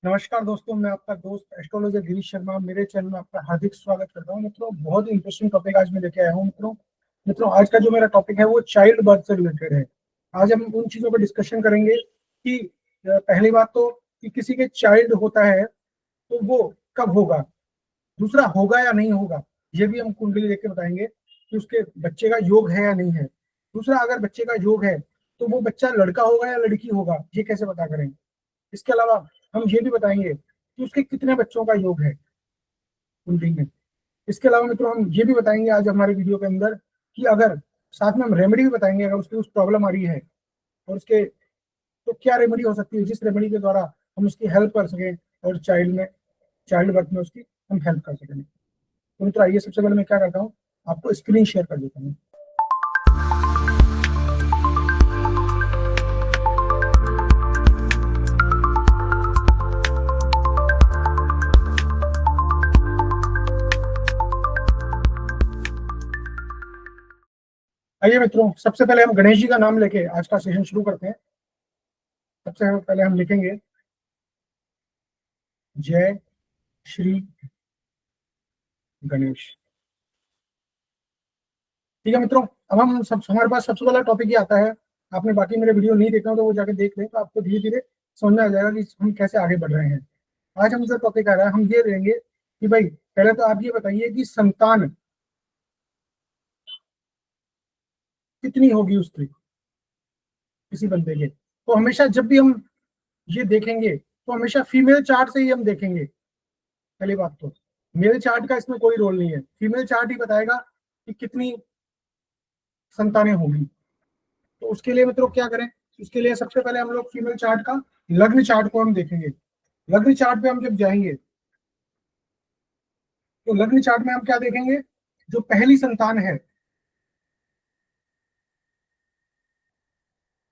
नमस्कार दोस्तों, मैं आपका दोस्त एस्ट्रोलॉजर गिरीश शर्मा मेरे चैनल में आपका हार्दिक स्वागत करता हूँ। मित्रों, बहुत ही इंटरेस्टिंग टॉपिक आज मैं लेके आया हूँ। मित्रों आज का जो मेरा टॉपिक है वो चाइल्ड बर्थ से रिलेटेड है। आज हम उन चीजों पर डिस्कशन करेंगे कि पहली बात तो कि किसी के चाइल्ड होता है तो वो कब होगा, दूसरा होगा या नहीं होगा, ये भी हम कुंडली देख के बताएंगे कि उसके बच्चे का योग है या नहीं है। दूसरा, अगर बच्चे का योग है तो वो बच्चा लड़का होगा या लड़की होगा, ये कैसे पता करेंगे। इसके अलावा हम ये भी बताएंगे कि उसके कितने बच्चों का योग है कुंडली में। इसके अलावा मित्रों हम ये भी बताएंगे आज हमारे वीडियो के अंदर कि अगर साथ में हम रेमेडी भी बताएंगे, अगर उसकी कुछ प्रॉब्लम आ रही है और उसके तो क्या रेमेडी हो सकती है जिस रेमेडी के द्वारा हम उसकी हेल्प कर सकें और चाइल्ड बर्थ में उसकी हम हेल्प कर सकें। तो मित्रों आइए, सबसे पहले मैं क्या करता हूँ, आपको स्क्रीन शेयर कर देता हूँ। आइए मित्रों, सबसे पहले हम गणेश जी का नाम लेके आज का सेशन शुरू करते हैं। सबसे पहले हम लिखेंगे जय श्री गणेश। ठीक है मित्रों, अब हम सब हमारे पास सबसे पहला टॉपिक ही आता है। आपने बाकी मेरे वीडियो नहीं देखा हो तो वो जाके देख लें, तो आपको धीरे धीरे समझ में आ जाएगा कि हम कैसे आगे बढ़ रहे हैं। आज हम जो टॉपिक आ रहा है हम ये लेंगे कि भाई पहले तो आप ये बताइए कि संतान कितनी होगी उसकी, किसी बंदे के। तो हमेशा जब भी हम ये देखेंगे तो हमेशा फीमेल चार्ट से ही हम देखेंगे। पहली बात तो मेल चार्ट का इसमें कोई रोल नहीं है, फीमेल चार्ट ही बताएगा कि कितनी संतानें होगी। तो उसके लिए मित्रों क्या करें, उसके लिए सबसे पहले हम लोग फीमेल चार्ट का लग्न चार्ट को हम देखेंगे। लग्न चार्ट पे हम जब जाएंगे तो लग्न चार्ट में हम क्या देखेंगे, जो पहली संतान है,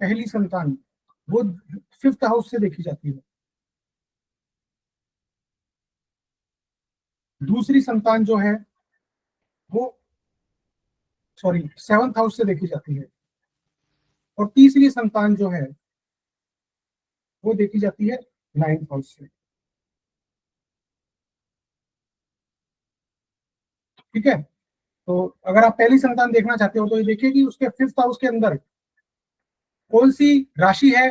पहली संतान वो 5th हाउस से देखी जाती है। दूसरी संतान जो है वो 7th हाउस से देखी जाती है। और तीसरी संतान जो है वो देखी जाती है 9th हाउस से। ठीक है, तो अगर आप पहली संतान देखना चाहते हो तो ये देखिए कि उसके 5th हाउस के अंदर कौन सी राशि है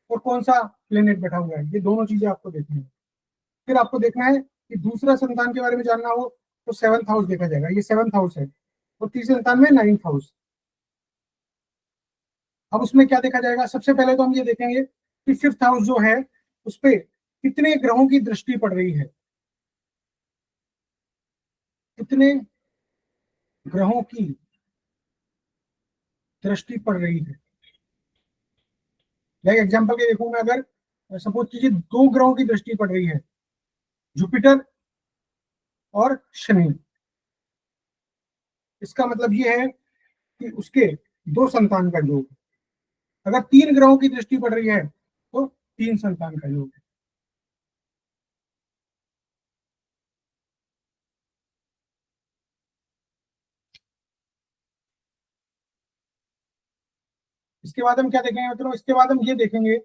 और कौन सा प्लेनेट बैठा हुआ है, ये दोनों चीजें आपको देखनी है। फिर आपको देखना है कि दूसरा संतान के बारे में जानना हो तो 7th हाउस देखा जाएगा, ये 7th हाउस है। और तीसरी संतान में 9th हाउस। अब उसमें क्या देखा जाएगा, सबसे पहले तो हम ये देखेंगे कि 5th हाउस जो है उस पर कितने ग्रहों की दृष्टि पड़ रही है, कितने ग्रहों की दृष्टि पड़ रही है। लाइक एग्जाम्पल के देखूं मैं, अगर सपोज कीजिए 2 ग्रहों की दृष्टि पड़ रही है, जुपिटर और शनि। इसका मतलब ये है कि उसके 2 संतान का योग। अगर 3 ग्रहों की दृष्टि पड़ रही है तो 3 संतान का योग है। इसके बाद हम क्या देखेंगे मित्रों, इसके बाद हम ये देखेंगे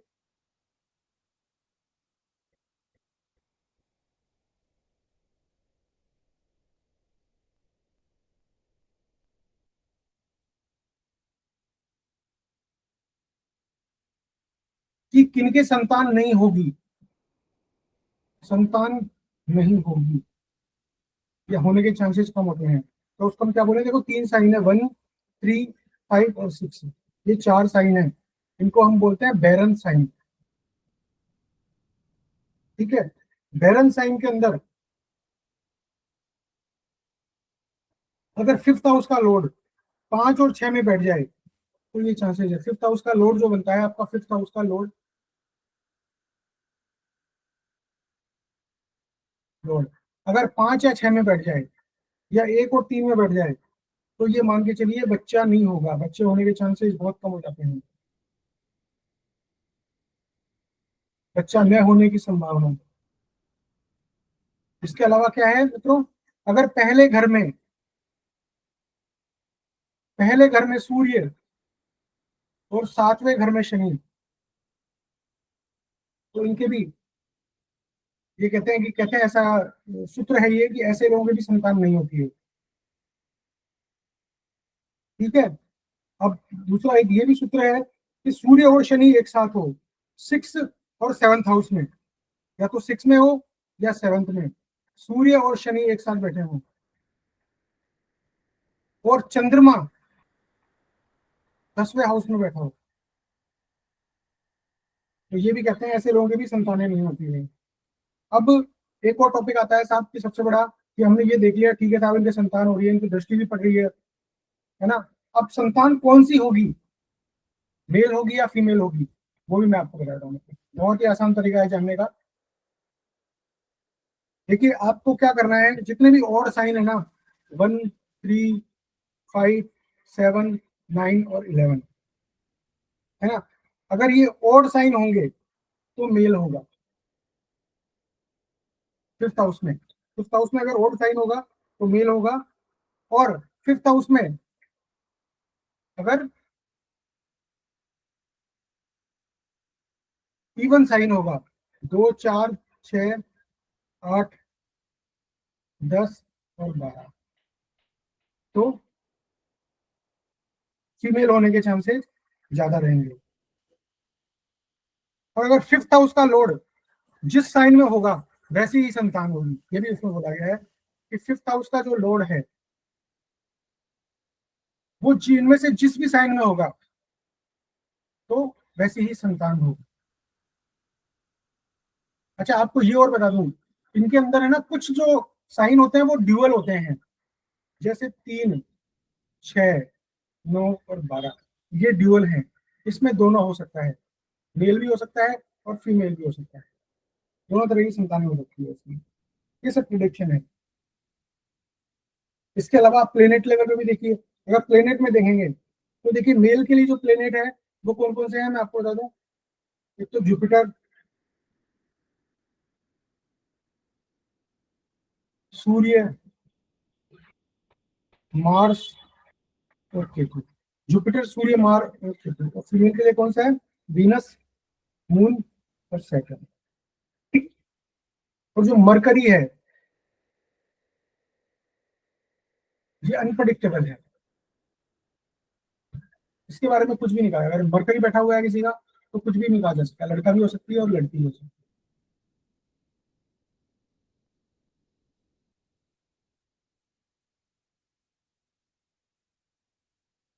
कि किनके संतान नहीं होगी, संतान नहीं होगी या होने के चांसेस कम होते हैं। तो उसको हम क्या बोले, देखो 3 साइन है, 1, 3, 5 और 6। ये 4 साइन है, इनको हम बोलते हैं बैरन साइन। ठीक है, बैरन साइन के अंदर अगर 5th हाउस का लॉर्ड 5 और 6 में बैठ जाए तो ये चांसेस है। 5th हाउस का लॉर्ड जो बनता है आपका, 5th हाउस का लॉर्ड लॉर्ड अगर 5 या 6 में बैठ जाए या 1 और 3 में बैठ जाए तो ये मान के चलिए बच्चा नहीं होगा, बच्चे होने के चांसेस बहुत कम हो जाते हैं, बच्चा न होने की संभावना। इसके अलावा क्या है मित्रों, अगर पहले घर में सूर्य और 7वें घर में शनि, तो इनके भी ये कहते हैं ऐसा सूत्र है ये कि ऐसे लोगों की भी संतान नहीं होती है। ठीक है। अब दूसरा एक ये भी सूत्र है कि सूर्य और शनि एक साथ हो, 6 और 7th हाउस में, या तो 6 में हो या 7th में, सूर्य और शनि एक साथ बैठे हो, और चंद्रमा 10वें हाउस में बैठा हो, तो ये भी कहते हैं ऐसे लोगों की भी संतानें नहीं होती है। अब एक और टॉपिक आता है साहब की सबसे बड़ा, कि हमने ये देख लिया ठीक है साहब इनकी संतान हो रही है, इनकी दृष्टि भी पड़ रही है ना। अब संतान कौन सी होगी, मेल होगी या फीमेल होगी, वो भी मैं आपको बता रहा हूँ। बहुत ही आसान तरीका है जानने का। देखिए आपको क्या करना है, जितने भी और साइन है ना, 1, 3, 5, 7, 9 और 11, है ना, अगर ये और साइन होंगे तो मेल होगा 5th हाउस में। 5th हाउस में अगर और साइन होगा तो मेल होगा, और 5th हाउस में अगर इवन साइन होगा, 2, 4, 6, 8, 10 और 12, तो फीमेल होने के चांसेस ज्यादा रहेंगे। और अगर 5th हाउस का लॉर्ड जिस साइन में होगा वैसी ही संतान होगी, ये भी उसमें बोला गया है कि 5th हाउस का जो लॉर्ड है वो जिनमें से जिस भी साइन में होगा तो वैसी ही संतान होगी। अच्छा आपको ये और बता दूं, इनके अंदर है ना कुछ जो साइन होते हैं वो ड्यूअल होते हैं, जैसे 3, 6, 9 और 12, ये ड्यूअल हैं। इसमें दोनों हो सकता है, मेल भी हो सकता है और फीमेल भी हो सकता है, दोनों तरह की संतानें हो सकती है इसमें। ये सब प्रिडिक्शन है। इसके अलावा आप प्लेनेट लेवल पे भी देखिए, अगर प्लेनेट में देखेंगे तो देखिए मेल के लिए जो प्लेनेट है वो कौन कौन से हैं मैं आपको बता दूं। एक तो जुपिटर, सूर्य, मार्स और केतु। जुपिटर, सूर्य, मार्स और केतु। और फीमेल के लिए कौन सा है, वीनस, मून और सैटर्न। और जो मरकरी है ये अनप्रडिक्टेबल है, इसके बारे में कुछ भी नहीं कहा। अगर मरकरी बैठा हुआ है किसी का तो कुछ भी नहीं कहा जा सकता, लड़का भी हो सकती है और लड़की भी हो सकती है।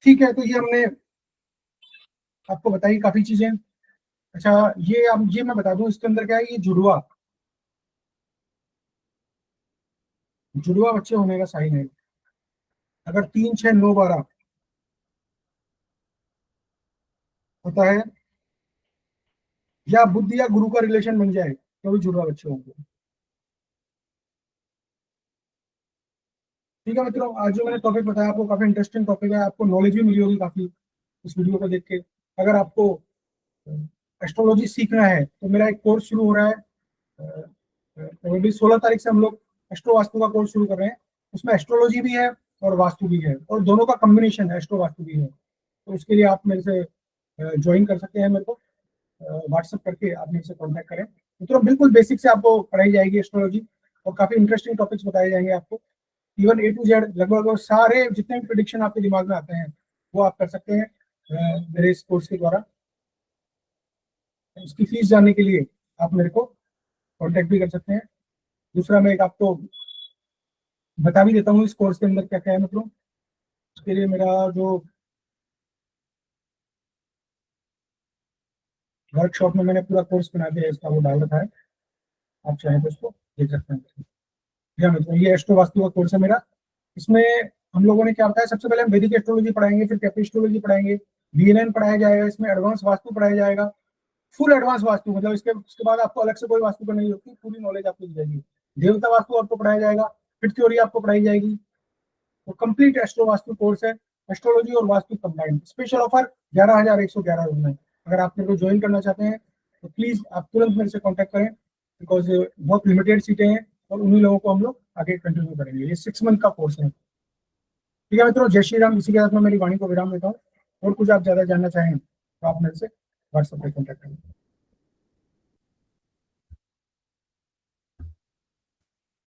ठीक है, तो ये हमने आपको बताई काफी चीजें। अच्छा ये अब ये मैं बता दूं इसके अंदर क्या है, ये जुड़वा, जुड़वा बच्चे होने का साइन है। अगर 3, 6, 9, 12 होता है, या बुद्ध या गुरु का रिलेशन बन जाए, तो भी जुड़वा बच्चे होंगे। ठीक है मित्रों, आज जो मैंने टॉपिक बताया आपको काफी इंटरेस्टिंग टॉपिक है, आपको नॉलेज भी मिली होगी काफी इस वीडियो को देख के। अगर आपको एस्ट्रोलॉजी सीखना है तो मेरा एक कोर्स शुरू हो रहा है, अभी 16 तारीख से हम लोग एस्ट्रो वास्तु का कोर्स शुरू कर रहे हैं। उसमें एस्ट्रोलॉजी भी है और वास्तु भी है, और दोनों का कॉम्बिनेशन है, एस्ट्रो वास्तु भी है। तो उसके लिए आप मेरे से ज्वाइन कर सकते हैं, मेरे को व्हाट्सअप करके आप मेरे से कॉन्टैक्ट करें। तो बिल्कुल बेसिक से आपको पढ़ाई जाएगी एस्ट्रोलॉजी, और काफी इंटरेस्टिंग टॉपिक्स बताए जाएंगे आपको। इवन A to Z लगभग सारे जितने भी प्रिडिक्शन आपके दिमाग में आते हैं वो आप कर सकते हैं मेरे इस कोर्स के द्वारा। उसकी फीस जानने के लिए आप मेरे को कांटेक्ट भी कर सकते हैं। दूसरा मैं एक आपको बता भी देता हूँ इस कोर्स के अंदर क्या क्या है मित्रों। उसके लिए मेरा जो वर्कशॉप में मैंने पूरा कोर्स बना दिया है इसका, वो डाल रखा है, आप चाहें तो उसको देख सकते हैं। या मित्रों ये एस्ट्रो वास्तु का कोर्स है मेरा। इसमें हम लोगों ने क्या बताया, सबसे पहले हम वैदिक एस्ट्रोलॉजी पढ़ाएंगे, फिर कैपेस्ट्रोलॉजी पढ़ाएंगे, VNN पढ़ाया जाएगा, इसमें एडवांस वास्तु पढ़ाया जाएगा, फुल एडवांस वास्तु, मतलब इसके बाद आपको अलग से कोई वास्तु का नहीं होती, पूरी नॉलेज आपको दी जाएगी। देवता वास्तु आपको पढ़ाया जाएगा, फिर थ्योरी आपको पढ़ाई जाएगी। तो कंप्लीट एस्ट्रो वास्तु कोर्स है, एस्ट्रोलॉजी और वास्तु कंबाइंड। स्पेशल ऑफर 11,111 में। अगर आप मेरे को ज्वाइन करना चाहते हैं तो प्लीज आप तुरंत मेरे से कॉन्टैक्ट करें, बिकॉज बहुत लिमिटेड सीटें हैं और उन्हीं लोगों को हम लोग आगे कंटिन्यू करेंगे। ये 6 मंथ का कोर्स है। ठीक है मित्रों, जय श्री राम। इसी के साथ मैं मेरी वाणी को विराम देता हूँ। और कुछ आप ज्यादा जानना चाहें तो आप मेरे से व्हाट्सएप पर कॉन्टैक्ट करें।